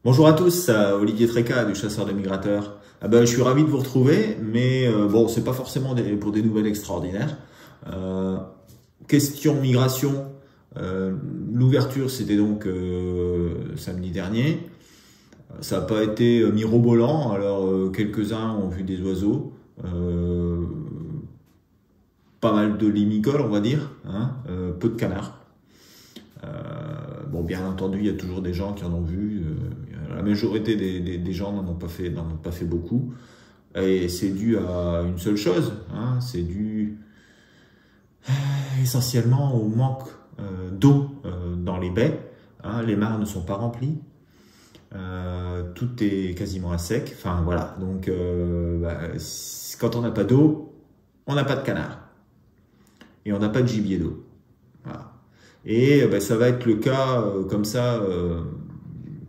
Bonjour à tous, Olivier Tréca du Chasseur de Migrateurs. Je suis ravi de vous retrouver, mais bon, c'est pas forcément pour des nouvelles extraordinaires. Question migration, l'ouverture c'était donc samedi dernier. Ça n'a pas été mirobolant, alors quelques-uns ont vu des oiseaux, pas mal de limicoles on va dire, hein, peu de canards. Bon, bien entendu, il y a toujours des gens qui en ont vu. La majorité des gens n'en ont pas fait beaucoup. Et c'est dû à une seule chose. Hein, c'est dû essentiellement au manque d'eau dans les baies. Hein, les mares ne sont pas remplies. Tout est quasiment à sec. Enfin, voilà. Donc, quand on n'a pas d'eau, on n'a pas de canard. Et on n'a pas de gibier d'eau. Voilà. Et ça va être le cas comme ça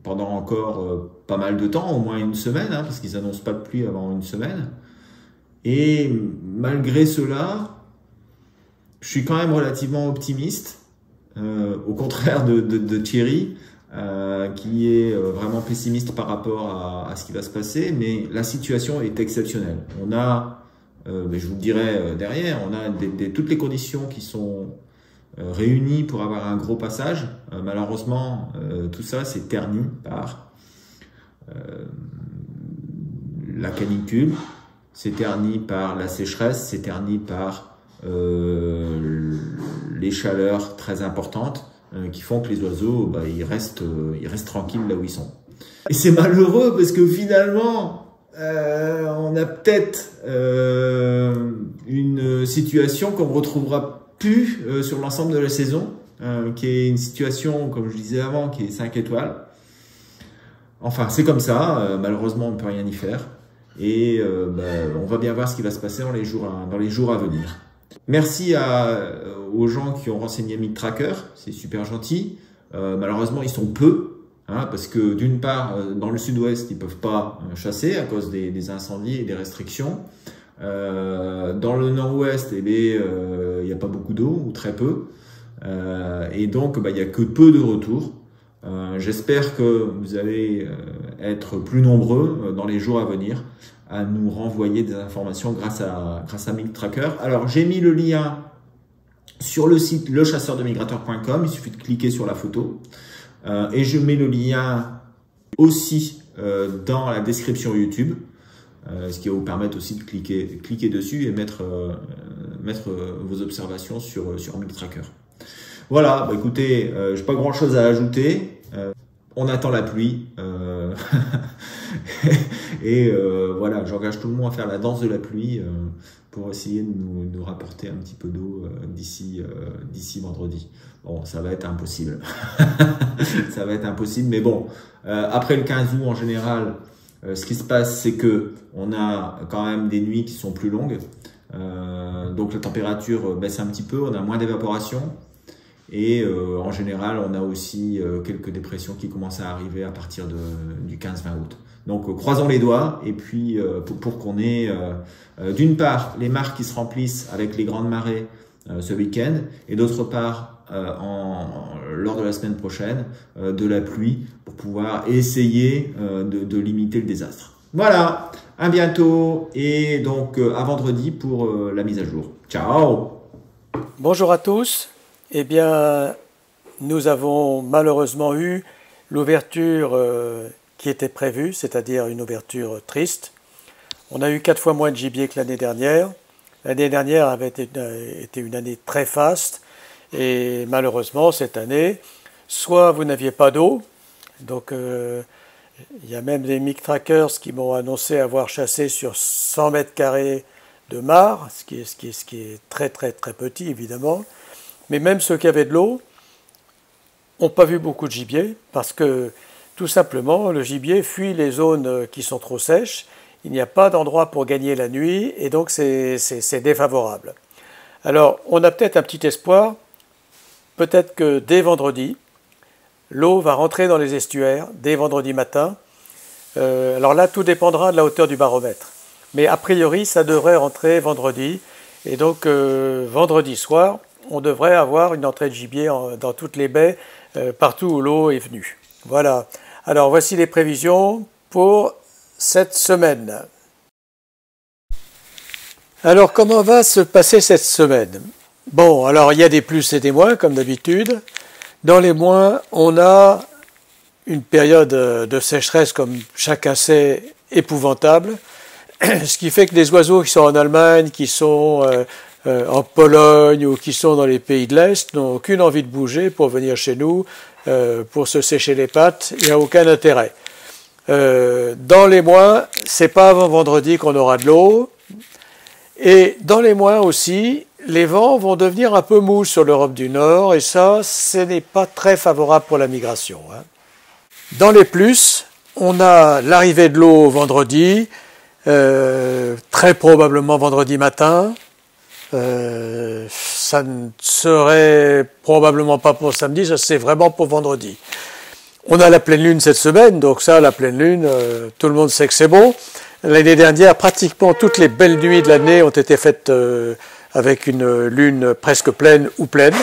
pendant encore pas mal de temps, au moins une semaine, hein, parce qu'ils n'annoncent pas de pluie avant une semaine. Et malgré cela, je suis quand même relativement optimiste, au contraire de Thierry, qui est vraiment pessimiste par rapport à ce qui va se passer, mais la situation est exceptionnelle. On a, je vous le dirai derrière, on a toutes les conditions qui sont réunis pour avoir un gros passage. Malheureusement, tout ça c'est terni par la canicule, c'est terni par la sécheresse, c'est terni par les chaleurs très importantes qui font que les oiseaux ils restent tranquilles là où ils sont. Et c'est malheureux parce que finalement on a peut-être une situation qu'on retrouvera plus sur l'ensemble de la saison, qui est une situation, comme je disais avant, qui est 5 étoiles. Enfin, c'est comme ça, malheureusement, on ne peut rien y faire. Et on va bien voir ce qui va se passer dans les jours à venir. Merci aux gens qui ont renseigné MigTracker, c'est super gentil. Malheureusement, ils sont peu, hein, parce que d'une part, dans le sud-ouest, ils ne peuvent pas chasser à cause des incendies et des restrictions. Dans le nord-ouest, il n'y a pas beaucoup d'eau, ou très peu. Et donc, il n'y a que peu de retours. J'espère que vous allez être plus nombreux dans les jours à venir à nous renvoyer des informations grâce à MigTracker. Alors, j'ai mis le lien sur le site lechasseurdemigrateurs.com. Il suffit de cliquer sur la photo. Et je mets le lien aussi dans la description YouTube. Ce qui va vous permettre aussi de cliquer dessus et mettre vos observations sur MigTracker. Voilà, écoutez, j'ai pas grand chose à ajouter. On attend la pluie. Et voilà, j'engage tout le monde à faire la danse de la pluie pour essayer de nous rapporter un petit peu d'eau d'ici vendredi. Bon, ça va être impossible. Ça va être impossible, mais bon, après le 15 août en général, ce qui se passe, c'est que on a quand même des nuits qui sont plus longues, donc la température baisse un petit peu, on a moins d'évaporation et en général, on a aussi quelques dépressions qui commencent à arriver à partir du 15-20 août. Donc croisons les doigts et puis pour qu'on ait d'une part les mares qui se remplissent avec les grandes marées ce week-end et d'autre part lors de la semaine prochaine de la pluie pour pouvoir essayer de limiter le désastre. Voilà, à bientôt et donc à vendredi pour la mise à jour. Ciao! Bonjour à tous. Eh bien, nous avons malheureusement eu l'ouverture qui était prévue, c'est-à-dire une ouverture triste. On a eu 4 fois moins de gibier que l'année dernière. L'année dernière avait été une année très faste. Et malheureusement, cette année, soit vous n'aviez pas d'eau, donc il y a même des MigTrackers qui m'ont annoncé avoir chassé sur 100 mètres carrés de mares, ce qui est très très très petit évidemment. Mais même ceux qui avaient de l'eau n'ont pas vu beaucoup de gibier parce que tout simplement le gibier fuit les zones qui sont trop sèches. Il n'y a pas d'endroit pour gagner la nuit et donc c'est défavorable. Alors on a peut-être un petit espoir. Peut-être que dès vendredi, l'eau va rentrer dans les estuaires, dès vendredi matin. Alors là, tout dépendra de la hauteur du baromètre. Mais a priori, ça devrait rentrer vendredi. Et donc, vendredi soir, on devrait avoir une entrée de gibier dans toutes les baies, partout où l'eau est venue. Voilà. Alors voici les prévisions pour cette semaine. Alors comment va se passer cette semaine? Bon, alors il y a des plus et des moins comme d'habitude. Dans les moins, on a une période de sécheresse, comme chacun sait, épouvantable, ce qui fait que les oiseaux qui sont en Allemagne, qui sont en Pologne ou qui sont dans les pays de l'Est n'ont aucune envie de bouger pour venir chez nous, pour se sécher les pattes. Il n'y a aucun intérêt. Dans les mois, c'est pas avant vendredi qu'on aura de l'eau. Et dans les mois aussi, les vents vont devenir un peu mous sur l'Europe du Nord, et ça, ce n'est pas très favorable pour la migration. Dans les plus, on a l'arrivée de l'eau vendredi, très probablement vendredi matin. Ça ne serait probablement pas pour samedi, ça c'est vraiment pour vendredi. On a la pleine lune cette semaine, donc ça, la pleine lune, tout le monde sait que c'est bon. L'année dernière, pratiquement toutes les belles nuits de l'année ont été faites avec une lune presque pleine ou pleine.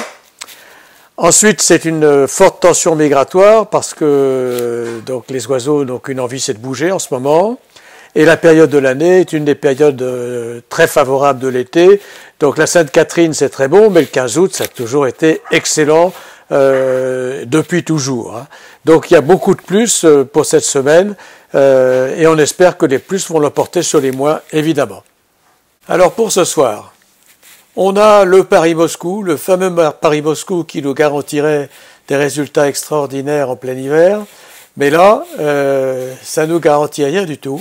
Ensuite, c'est une forte tension migratoire parce que donc, les oiseaux n'ont qu'une envie, c'est de bouger en ce moment. Et la période de l'année est une des périodes très favorables de l'été. Donc la Sainte-Catherine, c'est très bon, mais le 15 août, ça a toujours été excellent depuis toujours. Donc il y a beaucoup de plus pour cette semaine et on espère que les plus vont l'emporter sur les moins, évidemment. Alors pour ce soir, on a le Paris-Moscou, le fameux Paris-Moscou qui nous garantirait des résultats extraordinaires en plein hiver. Mais là, ça nous garantit rien du tout.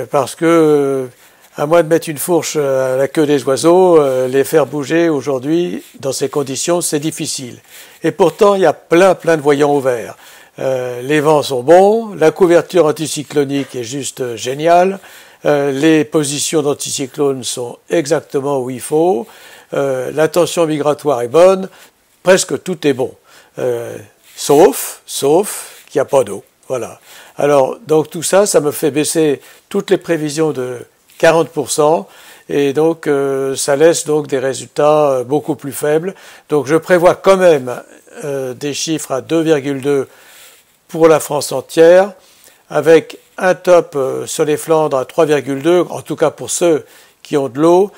Parce que, à moins de mettre une fourche à la queue des oiseaux, les faire bouger aujourd'hui, dans ces conditions, c'est difficile. Et pourtant, il y a plein de voyants au vert. Les vents sont bons, la couverture anticyclonique est juste géniale, les positions d'anticyclone sont exactement où il faut, la tension migratoire est bonne, presque tout est bon. Sauf qu'il n'y a pas d'eau. Voilà. Alors, donc tout ça, ça me fait baisser toutes les prévisions de 40%, et donc ça laisse donc des résultats beaucoup plus faibles. Donc je prévois quand même des chiffres à 2,2 pour la France entière, avec un top sur les Flandres à 3,2, en tout cas pour ceux qui ont de l'eau,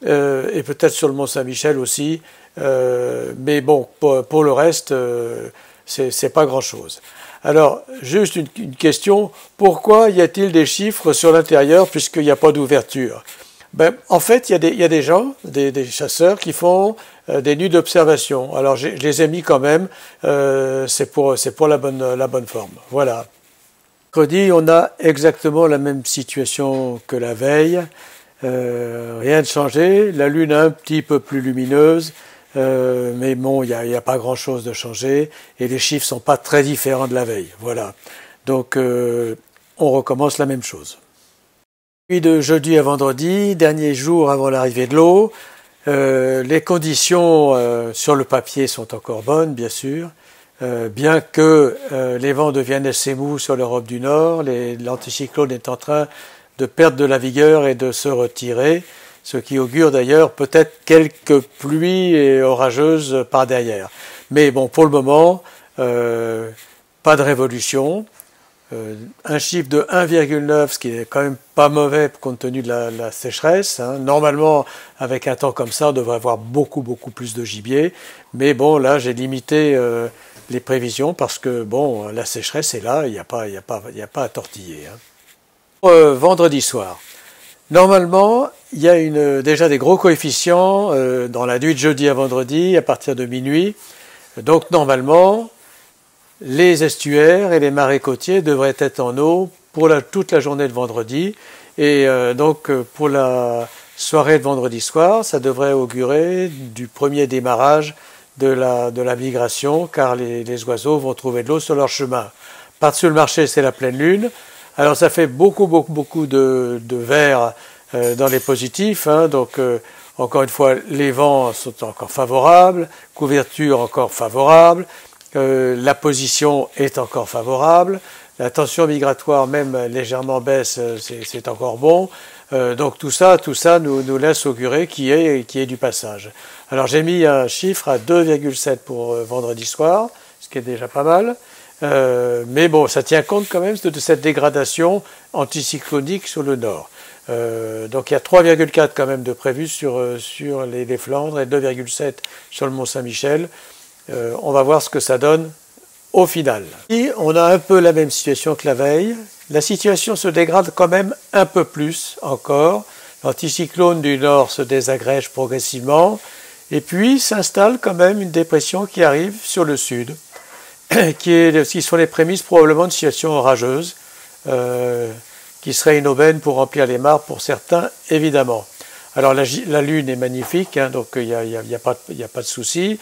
et peut-être sur le Mont-Saint-Michel aussi, mais bon, pour le reste, c'est pas grand-chose. Alors, juste une question, pourquoi y a-t-il des chiffres sur l'intérieur puisqu'il n'y a pas d'ouverture? Ben, en fait, il y a des gens, des chasseurs qui font des nuits d'observation. Alors, je les ai mis quand même, c'est pour la bonne forme. Voilà. Mercredi, on a exactement la même situation que la veille. Rien de changé, la lune un petit peu plus lumineuse. Mais bon, il y a pas grand-chose de changé et les chiffres sont pas très différents de la veille. Voilà. Donc, on recommence la même chose. Puis de jeudi à vendredi, dernier jour avant l'arrivée de l'eau, les conditions sur le papier sont encore bonnes, bien sûr. Bien que les vents deviennent assez mous sur l'Europe du Nord, l'anticyclone est en train de perdre de la vigueur et de se retirer. Ce qui augure d'ailleurs peut-être quelques pluies orageuses par derrière. Mais bon, pour le moment, pas de révolution. Un chiffre de 1,9, ce qui est quand même pas mauvais compte tenu de la sécheresse. Normalement, avec un temps comme ça, on devrait avoir beaucoup plus de gibier. Mais bon, là, j'ai limité les prévisions parce que bon, la sécheresse est là, il n'y a pas à tortiller. Vendredi soir. Normalement, il y a déjà des gros coefficients dans la nuit de jeudi à vendredi à partir de minuit. Donc normalement, les estuaires et les marais côtiers devraient être en eau pour toute la journée de vendredi. Et donc pour la soirée de vendredi soir, ça devrait augurer du premier démarrage de la migration, car les oiseaux vont trouver de l'eau sur leur chemin. Par-dessus le marché, c'est la pleine lune. Alors ça fait beaucoup de vert dans les positifs, donc encore une fois, les vents sont encore favorables, couverture encore favorable, la position est encore favorable, la tension migratoire même légèrement baisse, c'est encore bon. Donc tout ça nous laisse augurer qu'il y ait du passage. Alors j'ai mis un chiffre à 2,7 pour vendredi soir, ce qui est déjà pas mal. Mais bon, ça tient compte quand même de cette dégradation anticyclonique sur le nord. Donc il y a 3,4 quand même de prévu sur les Flandres et 2,7 sur le Mont-Saint-Michel. On va voir ce que ça donne au final. Et on a un peu la même situation que la veille. La situation se dégrade quand même un peu plus encore. L'anticyclone du nord se désagrège progressivement. Et puis s'installe quand même une dépression qui arrive sur le sud, qui sont les prémices probablement de situation orageuse, qui serait une aubaine pour remplir les mares pour certains, évidemment. Alors la lune est magnifique, hein, donc il n'y a pas de souci.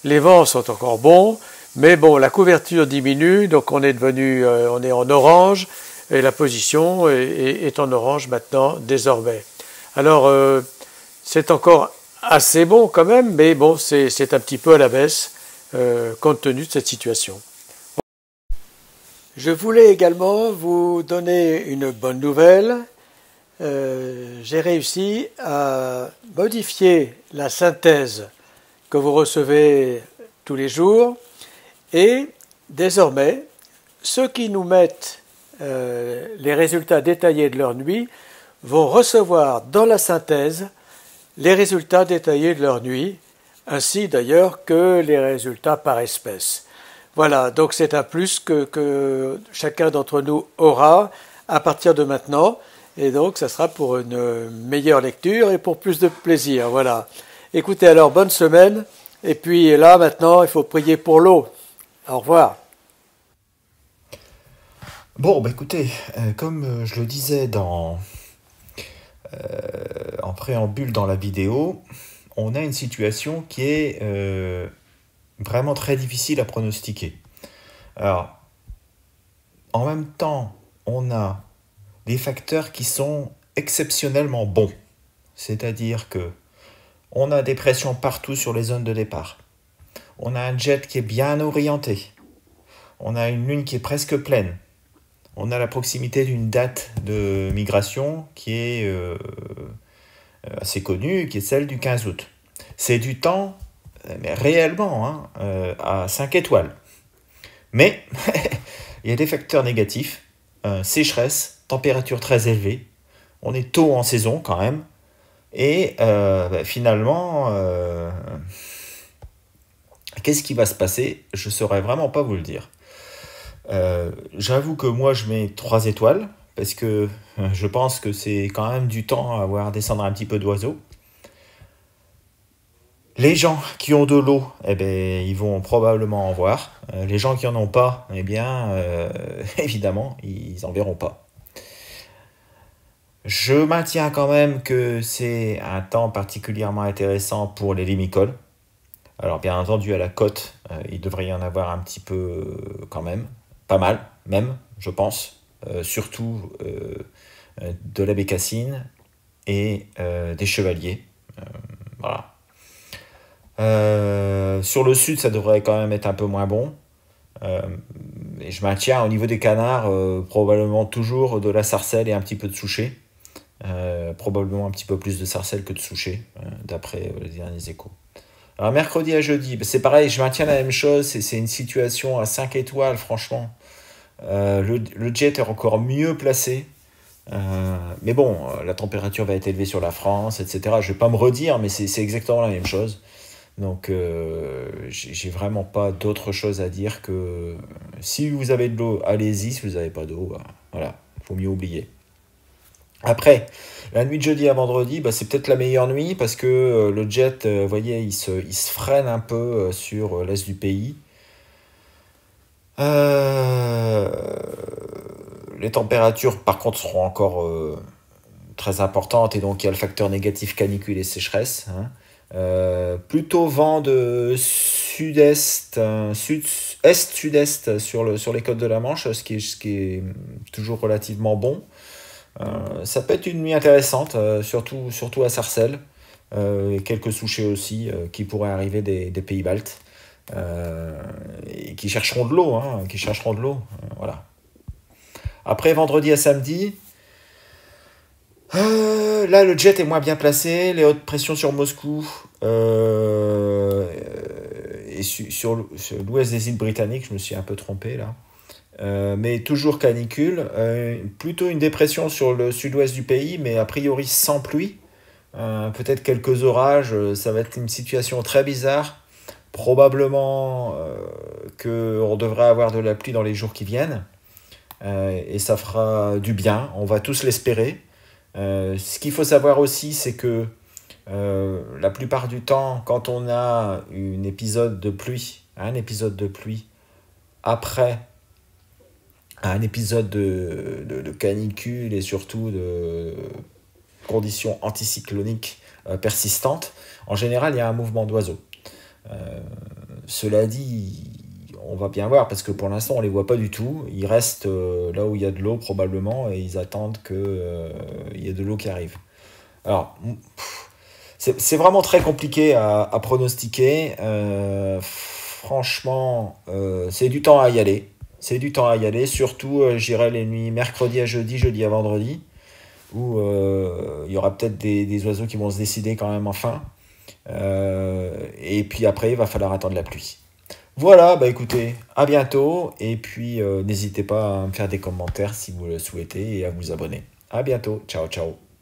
Les vents sont encore bons, mais bon, la couverture diminue, donc on est en orange, et la position est en orange maintenant, désormais. Alors, c'est encore assez bon quand même, mais bon, c'est un petit peu à la baisse, compte tenu de cette situation. Je voulais également vous donner une bonne nouvelle. J'ai réussi à modifier la synthèse que vous recevez tous les jours, et désormais, ceux qui nous mettent les résultats détaillés de leur nuit vont recevoir dans la synthèse les résultats détaillés de leur nuit, ainsi d'ailleurs que les résultats par espèce. Voilà, donc c'est un plus que chacun d'entre nous aura à partir de maintenant, et donc ça sera pour une meilleure lecture et pour plus de plaisir. Voilà. Écoutez, alors bonne semaine, et puis là maintenant il faut prier pour l'eau. Au revoir. Bon, bah écoutez, comme je le disais en préambule dans la vidéo, on a une situation qui est vraiment très difficile à pronostiquer. Alors, en même temps, on a des facteurs qui sont exceptionnellement bons. C'est-à-dire que on a des pressions partout sur les zones de départ. On a un jet qui est bien orienté. On a une lune qui est presque pleine. On a la proximité d'une date de migration qui est assez connue, qui est celle du 15 août. C'est du temps, mais réellement, hein, à 5 étoiles. Mais il y a des facteurs négatifs. Sécheresse, température très élevée. On est tôt en saison quand même. Et finalement, qu'est-ce qui va se passer? Je ne saurais vraiment pas vous le dire. J'avoue que moi je mets 3 étoiles parce que je pense que c'est quand même du temps à voir descendre un petit peu d'oiseaux. Les gens qui ont de l'eau, eh ben, ils vont probablement en voir. Les gens qui en ont pas, eh bien, évidemment, ils n'en verront pas. Je maintiens quand même que c'est un temps particulièrement intéressant pour les limicoles. Alors bien entendu à la côte, il devrait y en avoir un petit peu quand même. Pas mal, même, je pense, surtout de la bécassine et des chevaliers. Voilà. Sur le sud, ça devrait quand même être un peu moins bon. Et je maintiens au niveau des canards, probablement toujours de la sarcelle et un petit peu de souchet. Probablement un petit peu plus de sarcelle que de souchet, d'après les derniers échos. Alors mercredi à jeudi, c'est pareil, je maintiens la même chose, c'est une situation à 5 étoiles, franchement. Le jet est encore mieux placé. Mais bon, la température va être élevée sur la France, etc. Je ne vais pas me redire, mais c'est exactement la même chose. Donc, j'ai vraiment pas d'autre chose à dire que si vous avez de l'eau, allez-y. Si vous n'avez pas d'eau, voilà, il faut mieux oublier. Après, la nuit de jeudi à vendredi, c'est peut-être la meilleure nuit parce que le jet, vous voyez, il se freine un peu sur l'est du pays. Les températures, par contre, seront encore très importantes et donc il y a le facteur négatif canicule et sécheresse. Plutôt vent de sud-est, sud-est sur les côtes de la Manche, ce qui est toujours relativement bon. Ça peut être une nuit intéressante, surtout à Sarcelles, et quelques souchets aussi qui pourraient arriver des pays baltes et qui chercheront de l'eau, voilà. Après vendredi à samedi, là le jet est moins bien placé, les hautes pressions sur Moscou et sur l'ouest des îles Britanniques, je me suis un peu trompé là. Mais toujours canicule, plutôt une dépression sur le sud-ouest du pays, mais a priori sans pluie. Peut-être quelques orages, ça va être une situation très bizarre. Probablement qu'on devrait avoir de la pluie dans les jours qui viennent. Et ça fera du bien, on va tous l'espérer. Ce qu'il faut savoir aussi, c'est que la plupart du temps, quand on a un épisode de pluie après un épisode de canicule et surtout de conditions anticycloniques persistantes, en général, il y a un mouvement d'oiseaux. Cela dit, on va bien voir, parce que pour l'instant, on ne les voit pas du tout. Ils restent là où il y a de l'eau, probablement, et ils attendent qu'il y ait de l'eau qui arrive. Alors, c'est vraiment très compliqué à pronostiquer. Franchement, c'est du temps à y aller. C'est du temps à y aller, surtout, j'irai les nuits mercredi à jeudi, jeudi à vendredi, où il y aura peut-être des oiseaux qui vont se décider quand même enfin. Et puis après, il va falloir attendre la pluie. Voilà, bah écoutez, à bientôt. Et puis, n'hésitez pas à me faire des commentaires si vous le souhaitez et à vous abonner. À bientôt. Ciao, ciao.